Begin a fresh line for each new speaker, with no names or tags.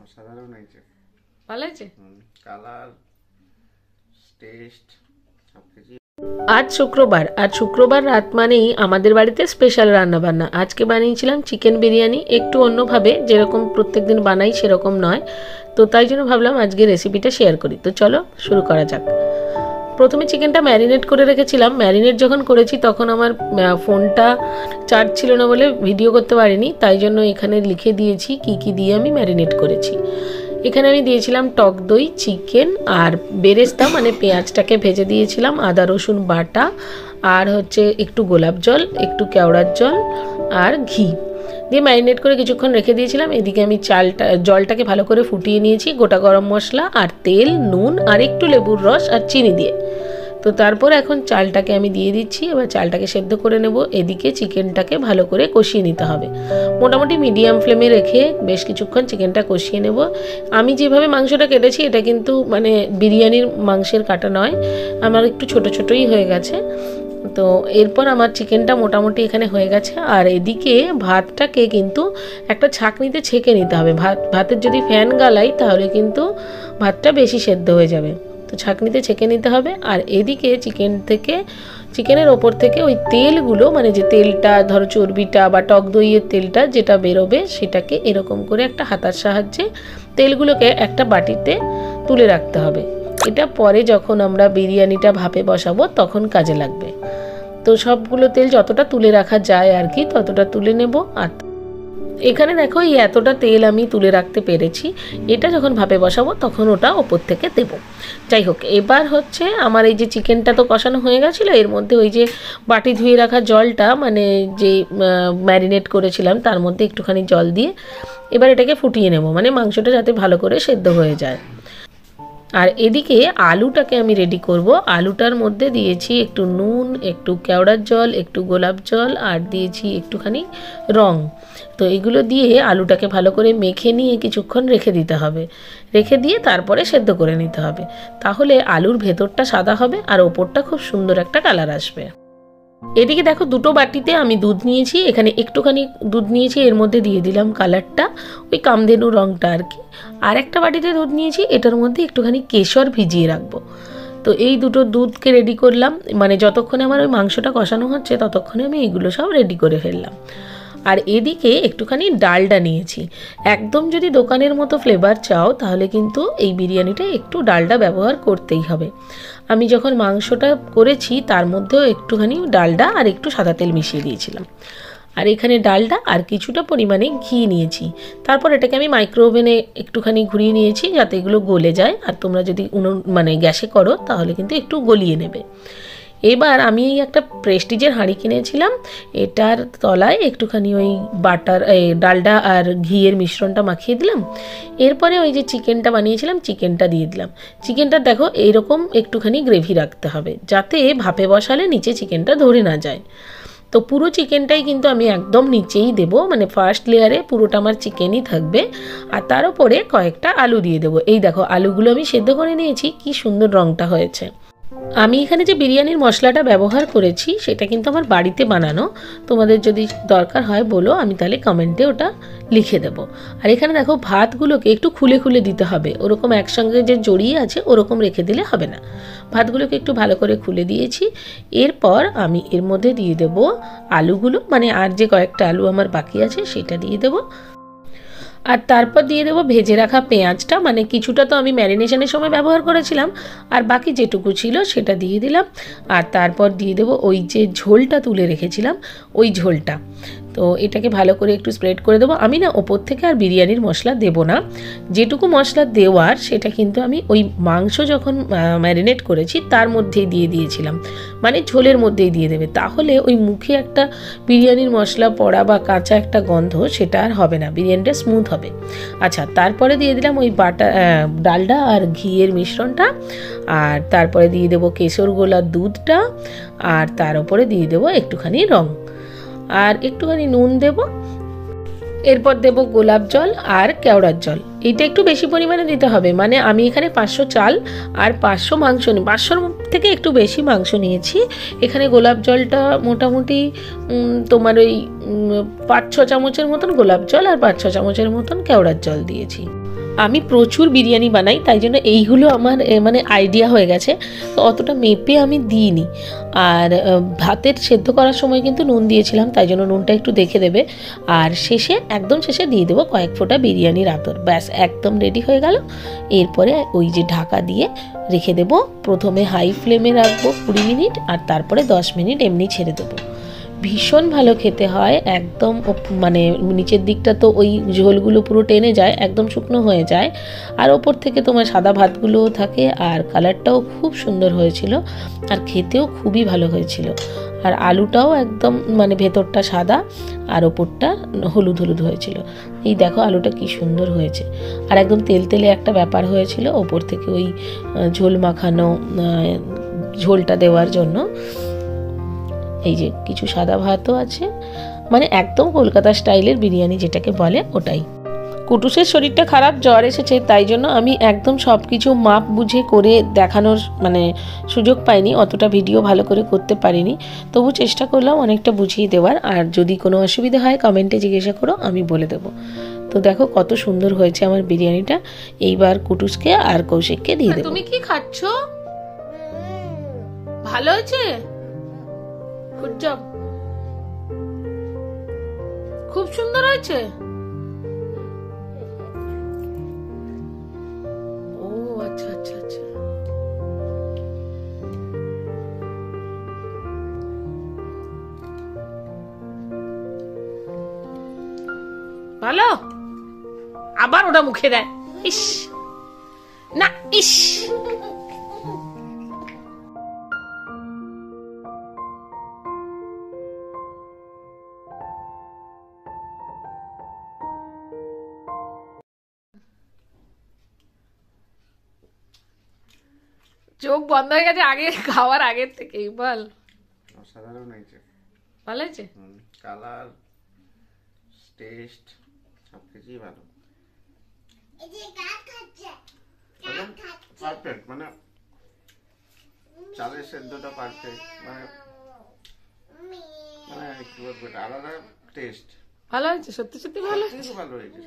অসাধারণ হয়েছে।
ভালো হয়েছে?
কালার, টেস্ট সবকিছু।
আজ শুক্রবার রাত মানেই আমাদের বাড়িতে স্পেশাল রান্না বান্না। আজকে বানিয়েছিলাম চিকেন বিরিয়ানি, একটু অন্যভাবে, যেরকম প্রত্যেকদিন বানাই সেরকম নয়। তো তাই জন্য ভাবলাম আজকে রেসিপিটা শেয়ার করি। তো চলো শুরু করা যাক। প্রথমে চিকেনটা ম্যারিনেট করে রেখেছিলাম। ম্যারিনেট যখন করেছি তখন আমার ফোনটা চার্জ ছিল না বলে ভিডিও করতে পারিনি, তাই জন্য এখানে লিখে দিয়েছি কি কি দিয়ে আমি ম্যারিনেট করেছি। এখানে আমি দিয়েছিলাম টক দই, চিকেন আর বেরেস্তা মানে পেঁয়াজটাকে ভেজে দিয়েছিলাম, আদা রসুন বাটা, আর হচ্ছে একটু গোলাপ জল, একটু কেওড়ার জল আর ঘি দিয়ে ম্যারিনেট করে কিছুক্ষণ রেখে দিয়েছিলাম। এদিকে আমি জলটাকে ভালো করে ফুটিয়ে নিয়েছি গোটা গরম মশলা আর তেল, নুন আর একটু লেবুর রস আর চিনি দিয়ে। তো তারপর এখন চালটাকে আমি দিয়ে দিচ্ছি। এবার চালটাকে সেদ্ধ করে নেব। এদিকে চিকেনটাকে ভালো করে কষিয়ে নিতে হবে। মোটামুটি মিডিয়াম ফ্লেমে রেখে বেশ কিছুক্ষণ চিকেনটা কষিয়ে নেব। আমি যেভাবে মাংসটা কেটেছি এটা কিন্তু মানে বিরিয়ানির মাংসের কাটা নয়, আমার একটু ছোট ছোটই হয়ে গেছে। তো এরপর আমার চিকেনটা মোটামুটি এখানে হয়ে গেছে। আর এদিকে ভাতটাকে কিন্তু একটা ছাঁকনিতে ছেঁকে নিতে হবে। ভাতের যদি ফ্যান গালাই তাহলে কিন্তু ভাতটা বেশি সেদ্ধ হয়ে যাবে। তো ছাঁকনিতে ছেঁকে নিতে হবে। আর এদিকে চিকেনের ওপর থেকে ওই তেলগুলো, মানে যে তেলটা ধরো চর্বিটা বা টক দইয়ের তেলটা যেটা বেরোবে, সেটাকে এরকম করে একটা হাতার সাহায্যে তেলগুলোকে একটা বাটিতে তুলে রাখতে হবে। এটা পরে যখন আমরা বিরিয়ানিটা ভাপে বসাবো তখন কাজে লাগবে। তো সবগুলো তেল যতটা তুলে রাখা যায় আর কি ততটা তুলে নেব। আর এখানে দেখো এই এতটা তেল আমি তুলে রাখতে পেরেছি। এটা যখন ভাপে বসাবো তখন ওটা ওপর থেকে দেব। যাই হোক, এবার হচ্ছে আমার এই যে চিকেনটা তো কষানো হয়ে গেছিলো, এর মধ্যে ওই যে বাটি ধুয়ে রাখা জলটা, মানে যে ম্যারিনেট করেছিলাম তার মধ্যে একটুখানি জল দিয়ে এবার এটাকে ফুটিয়ে নেব, মানে মাংসটা যাতে ভালো করে সেদ্ধ হয়ে যায়। আর এদিকে আলুটাকে আমি রেডি করব। আলুটার মধ্যে দিয়েছি একটু নুন, একটু কেওড়ার জল, একটু গোলাপ জল আর দিয়েছি একটুখানি রং। তো এগুলো দিয়ে আলুটাকে ভালো করে মেখে নিয়ে কিছুক্ষণ রেখে দিতে হবে। রেখে দিয়ে তারপরে সেদ্ধ করে নিতে হবে। তাহলে আলুর ভেতরটা সাদা হবে আর ওপরটা খুব সুন্দর একটা কালার আসবে। এদিকে দেখো দুটো বাটিতে আমি দুধ নিয়েছি। এখানে একটুখানি দুধ নিয়েছি, এর মধ্যে দিয়ে দিলাম কালারটা, ওই কামধেনু রঙটা আর কি। আর একটা বাটিতে দুধ নিয়েছি, এটার মধ্যে একটুখানি কেশর ভিজিয়ে রাখবো। তো এই দুটো দুধকে রেডি করলাম, মানে যতক্ষণে আমার ওই মাংসটা কষানো হচ্ছে ততক্ষণে আমি এগুলো সব রেডি করে ফেললাম। আর এদিকে একটুখানি ডালডা নিয়েছি। একদম যদি দোকানের মতো ফ্লেভার চাও তাহলে কিন্তু এই বিরিয়ানিটা একটু ডালডা ব্যবহার করতেই হবে। আমি যখন মাংসটা করেছি তার মধ্যেও একটুখানি ডালডা আর একটু সাদা তেল মিশিয়ে দিয়েছিলাম। আর এখানে ডালডা আর কিছুটা পরিমাণে ঘি নিয়েছি। তারপর এটাকে আমি মাইক্রো ওভেনে একটুখানি ঘুরিয়ে নিয়েছি যাতে এগুলো গলে যায়। আর তোমরা যদি মানে গ্যাসে করো তাহলে কিন্তু একটু গলিয়ে নেবে। এবার আমি একটা প্রেস্টিজের হাঁড়ি কিনেছিলাম, এটার তলায় একটুখানি ওই ডালডা আর ঘিয়ের মিশ্রণটা মাখিয়ে দিলাম। এরপরে ওই যে চিকেনটা বানিয়েছিলাম চিকেনটা দিয়ে দিলাম। চিকেনটা দেখো এইরকম একটুখানি গ্রেভি রাখতে হবে যাতে ভাপে বসালে নিচে চিকেনটা ধরে না যায়। তো পুরো চিকেনটাই কিন্তু আমি একদম নিচেই দেব, মানে ফার্স্ট লেয়ারে পুরোটা আমার চিকেনই থাকবে। আর তার উপরে কয়েকটা আলু দিয়ে দেবো। এই দেখো আলুগুলো আমি সেদ্ধ করে নিয়েছি, কি সুন্দর রঙটা হয়েছে। আমি এখানে যে বিরিয়ানির মশলাটা ব্যবহার করেছি সেটা কিন্তু আমার বাড়িতে বানানো। তোমাদের যদি দরকার হয় বলো, আমি তাহলে কমেন্টে ওটা লিখে দেবো। আর এখানে দেখো ভাতগুলোকে একটু খুলে খুলে দিতে হবে, ওরকম একসঙ্গে যে জড়িয়ে আছে ওরকম রেখে দিলে হবে না। ভাতগুলোকে একটু ভালো করে খুলে দিয়েছি। এরপর আমি এর মধ্যে দিয়ে দেবো আলুগুলো, মানে আর যে কয়েকটা আলু আমার বাকি আছে সেটা দিয়ে দেবো। আর তারপর দিয়ে দেবো ভেজে রাখা পেঁয়াজটা, মানে কিছুটা তো আমি ম্যারিনেশনের সময় ব্যবহার করেছিলাম আর বাকি যেটুকু ছিল সেটা দিয়ে দিলাম। আর তারপর দিয়ে দেবো ওই যে ঝোলটা তুলে রেখেছিলাম ওই ঝোলটা। তো এটাকে ভালো করে একটু স্প্রেড করে দেবো। আমি না ওপর থেকে আর বিরিয়ানির মশলা দেবো না, যেটুকু মশলা দেওয়ার সেটা কিন্তু আমি ওই মাংস যখন ম্যারিনেট করেছি তার মধ্যেই দিয়ে দিয়েছিলাম, মানে ঝোলের মধ্যেই দিয়ে দেবে। তাহলে ওই মুখে একটা বিরিয়ানির মশলা পড়া বা কাঁচা একটা গন্ধ সেটা আর হবে না, বিরিয়ানিটা স্মুথ হবে। আচ্ছা, তারপরে দিয়ে দিলাম ওই ডালডা আর ঘিয়ের মিশ্রণটা। আর তারপরে দিয়ে দেবো কেশর গোলার দুধটা। আর তার উপরে দিয়ে দেবো একটুখানি রং আর একটুখানি নুন দেব। এরপর দেব গোলাপ জল আর কেওড়ার জল। এইটা একটু বেশি পরিমাণে দিতে হবে, মানে আমি এখানে 500 চাল আর 500 মাংস 500 থেকে একটু বেশি মাংস নিয়েছি। এখানে গোলাপ জলটা মোটামুটি তোমার ওই 5-6 চামচের মতন গোলাপ জল আর 5-6 চামচের মতন কেওড়ার জল দিয়েছি। আমি প্রচুর বিরিয়ানি বানাই, তাই জন্য এইগুলো আমার মানে আইডিয়া হয়ে গেছে। তো অতটা মেপে আমি দিইনি। আর ভাতের সেদ্ধ করার সময় কিন্তু নুন দিয়েছিলাম, তাই জন্য নুনটা একটু দেখে দেবে। আর শেষে একদম শেষে দিয়ে দেবো কয়েক ফোঁটা বিরিয়ানির আতর। ব্যাস একদম রেডি হয়ে গেল। এরপরে ওই যে ঢাকা দিয়ে রেখে দেবো। প্রথমে হাই ফ্লেমে রাখবো 20 মিনিট, আর তারপরে 10 মিনিট এমনি ছেড়ে দেবো। ভীষণ ভালো খেতে হয়। একদম মানে নিচের দিকটা তো ওই ঝোলগুলো পুরো টেনে যায়, একদম শুকনো হয়ে যায়। আর ওপর থেকে তোমার সাদা ভাতগুলোও থাকে, আর কালারটাও খুব সুন্দর হয়েছিল, আর খেতেও খুবই ভালো হয়েছিল। আর আলুটাও একদম মানে ভেতরটা সাদা আর ওপরটা হলুদ হলুদ হয়েছিল। এই দেখো আলুটা কি সুন্দর হয়েছে। আর একদম তেলতেলে একটা ব্যাপার হয়েছিল ওপর থেকে ওই ঝোল মাখানো ঝোলটা দেওয়ার জন্য। এই যে কিছু সাদা ভাতও আছে, মানে একদম কলকাতা স্টাইলের বিরিয়ানি যেটাকে বলে ওটাই। কুটুসের শরীরটা খারাপ, জ্বর এসেছে, তাই জন্য আমি একদম সব কিছু মাপ বুঝে করে দেখানোর মানে সুযোগ পাইনি, অতটা ভিডিও ভালো করে করতে পারিনি। তবু চেষ্টা করলাম অনেকটা বুঝিয়ে দেওয়ার। আর যদি কোনো অসুবিধা হয় কমেন্টে জিজ্ঞাসা করো, আমি বলে দেবো। তো দেখো কত সুন্দর হয়েছে আমার বিরিয়ানিটা। এইবার কুটুসকে আর কৌশিককে দিয়ে দেবো। তুমি কি খাচ্ছ? ভালো হয়েছে? গুড জব, খুব সুন্দর হয়েছে। ও আচ্ছা আচ্ছা আচ্ছা, ভালো। আবার ওটা মুখে দেয়, ইস না ইস। চোখ বন্ধ হয়ে গেছে আগে খাওয়ার আগের থেকেই। বল।
অসাধারণ হয়েছে,
ভালো হয়েছে।
কালার, টেস্ট সবকিছুই ভালো, পারফেক্ট। মানে চালের সেদ্ধটা পারফেক্ট, মানে মানে কি বলবো, আলাদা টেস্ট।
ভালো হয়েছে, সত্যি সত্যি ভালো
ভালো হয়েছে।